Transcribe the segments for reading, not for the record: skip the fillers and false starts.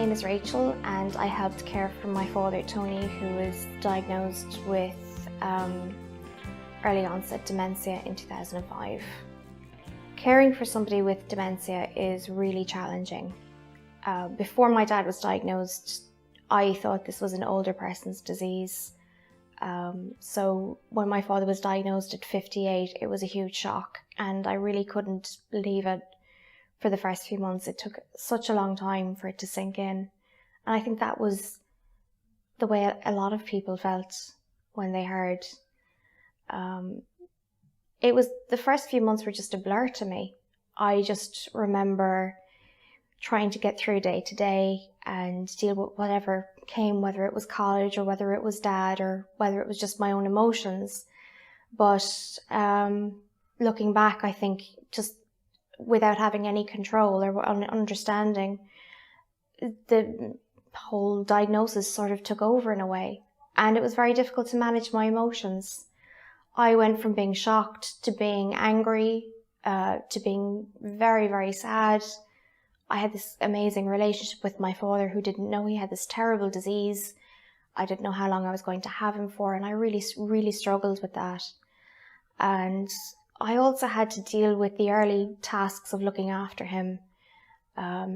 name is Rachel and I helped care for my father Tony, who was diagnosed with early onset dementia in 2005. Caring for somebody with dementia is really challenging. Before my dad was diagnosed, I thought this was an older person's disease. So when my father was diagnosed at 58, it was a huge shock, and I really couldn't believe it for the first few months. It took such a long time for it to sink in. And I think that was the way a lot of people felt when they heard. The first few months were just a blur to me. I just remember trying to get through day to day and deal with whatever came, whether it was college or whether it was dad or whether it was just my own emotions. But looking back, I think just without having any control or understanding, the whole diagnosis sort of took over in a way, and it was very difficult to manage my emotions. I went from being shocked to being angry, to being very, very sad. I had this amazing relationship with my father, who didn't know he had this terrible disease. I didn't know how long I was going to have him for, and I really, really struggled with that. And I also had to deal with the early tasks of looking after him.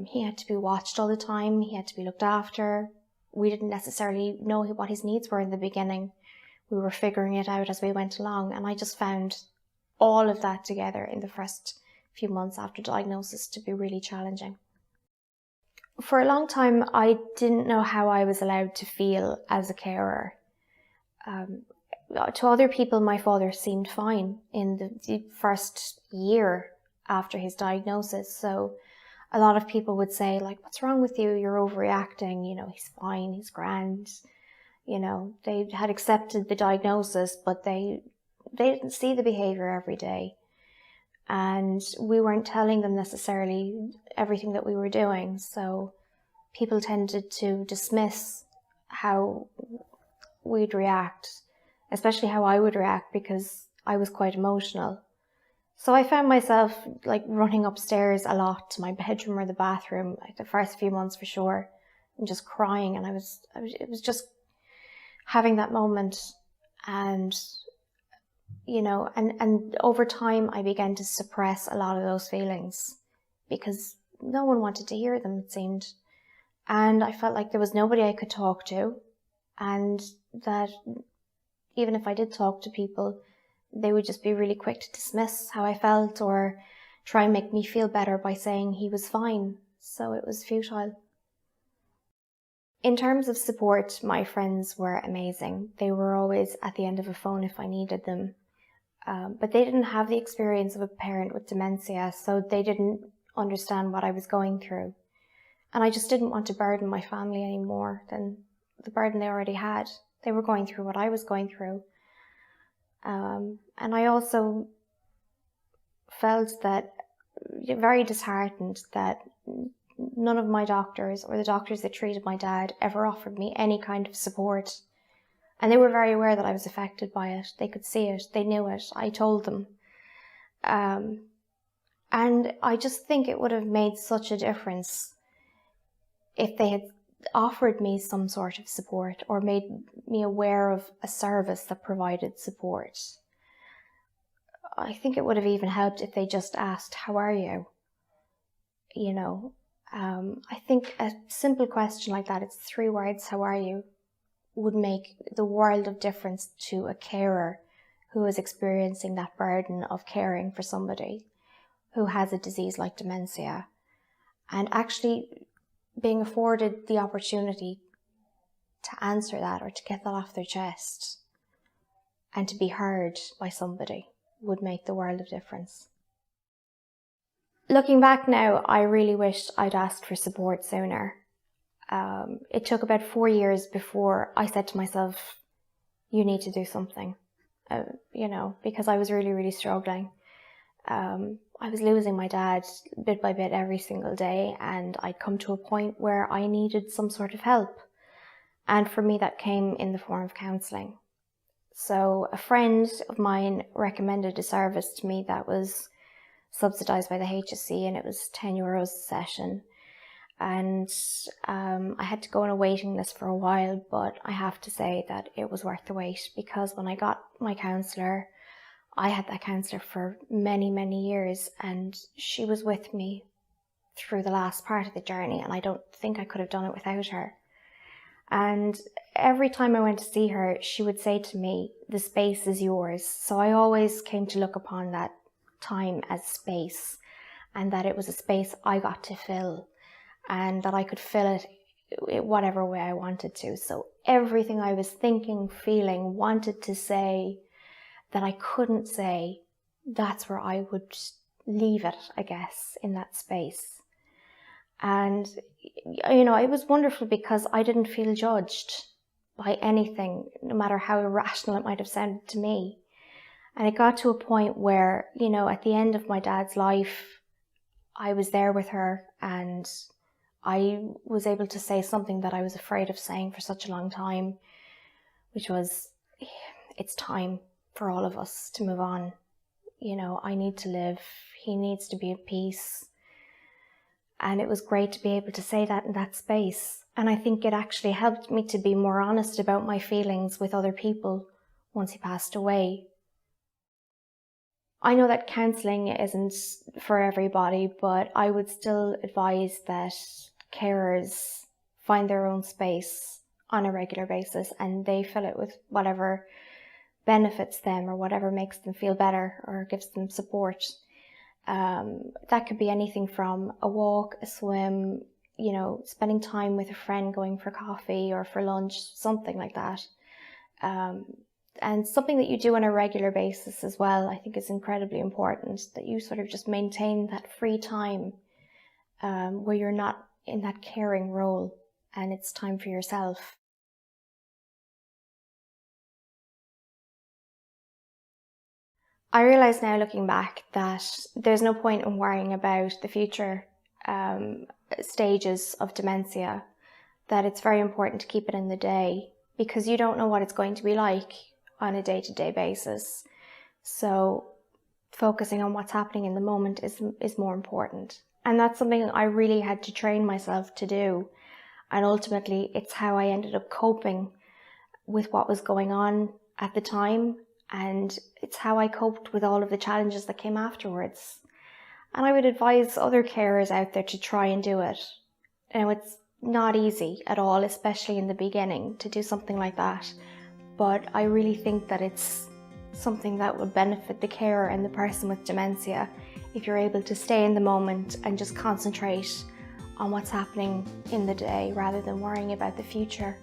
He had to be watched all the time. He had to be looked after. We didn't necessarily know what his needs were in the beginning. We were figuring it out as we went along, and I just found all of that together in the first few months after diagnosis to be really challenging. For a long time, I didn't know how I was allowed to feel as a carer. To other people, my father seemed fine in the first year after his diagnosis. So a lot of people would say, like, what's wrong with you? You're overreacting. You know, he's fine, he's grand. You know, they had accepted the diagnosis, but they didn't see the behavior every day. And we weren't telling them necessarily everything that we were doing. So people tended to dismiss how we'd react, especially how I would react, because I was quite emotional. So I found myself like running upstairs a lot to my bedroom or the bathroom, like the first few months for sure, and just crying. And it was just having that moment. And you know, and over time I began to suppress a lot of those feelings because no one wanted to hear them, it seemed. And I felt like there was nobody I could talk to, and that even if I did talk to people, they would just be really quick to dismiss how I felt or try and make me feel better by saying he was fine. So it was futile. In terms of support, my friends were amazing. They were always at the end of a phone if I needed them. But they didn't have the experience of a parent with dementia, so they didn't understand what I was going through. And I just didn't want to burden my family any more than the burden they already had. They were going through what I was going through. And I also felt that very disheartened that none of my doctors or the doctors that treated my dad ever offered me any kind of support. And they were very aware that I was affected by it. They could see it. They knew it. I told them. And I just think it would have made such a difference if they had offered me some sort of support or made me aware of a service that provided support. I think it would have even helped if they just asked, "How are you?" You know, I think a simple question like that, it's 3 words, "How are you?" would make the world of difference to a carer who is experiencing that burden of caring for somebody who has a disease like dementia, and actually being afforded the opportunity to answer that or to get that off their chest and to be heard by somebody would make the world of difference. Looking back now, I really wished I'd asked for support sooner. It took about 4 years before I said to myself, you need to do something, you know, because I was really, really struggling. I was losing my dad bit by bit every single day, and I'd come to a point where I needed some sort of help. And for me, that came in the form of counselling. So a friend of mine recommended a service to me that was subsidised by the HSE, and it was €10 a session. and I had to go on a waiting list for a while, but I have to say that it was worth the wait, because when I got my counsellor, I had that counsellor for many, many years, and she was with me through the last part of the journey, and I don't think I could have done it without her. And every time I went to see her, she would say to me, the space is yours. So I always came to look upon that time as space, and that it was a space I got to fill, and that I could fill it whatever way I wanted to. So everything I was thinking, feeling, wanted to say that I couldn't say, that's where I would leave it, I guess, in that space. And, you know, it was wonderful because I didn't feel judged by anything, no matter how irrational it might have sounded to me. And it got to a point where, you know, at the end of my dad's life, I was there with her, and I was able to say something that I was afraid of saying for such a long time, which was, it's time for all of us to move on. You know, I need to live. He needs to be at peace. And it was great to be able to say that in that space. And I think it actually helped me to be more honest about my feelings with other people once he passed away. I know that counselling isn't for everybody, but I would still advise that carers find their own space on a regular basis, and they fill it with whatever benefits them or whatever makes them feel better or gives them support. That could be anything from a walk, a swim, you know, spending time with a friend, going for coffee or for lunch, something like that. And something that you do on a regular basis as well, I think is incredibly important, that you sort of just maintain that free time where you're not in that caring role and it's time for yourself. I realise now, looking back, that there's no point in worrying about the future stages of dementia, that it's very important to keep it in the day, because you don't know what it's going to be like on a day-to-day basis. So focusing on what's happening in the moment is more important. And that's something I really had to train myself to do. And ultimately, it's how I ended up coping with what was going on at the time. And it's how I coped with all of the challenges that came afterwards. And I would advise other carers out there to try and do it. You know, it's not easy at all, especially in the beginning, to do something like that. But I really think that it's something that would benefit the carer and the person with dementia if you're able to stay in the moment and just concentrate on what's happening in the day rather than worrying about the future.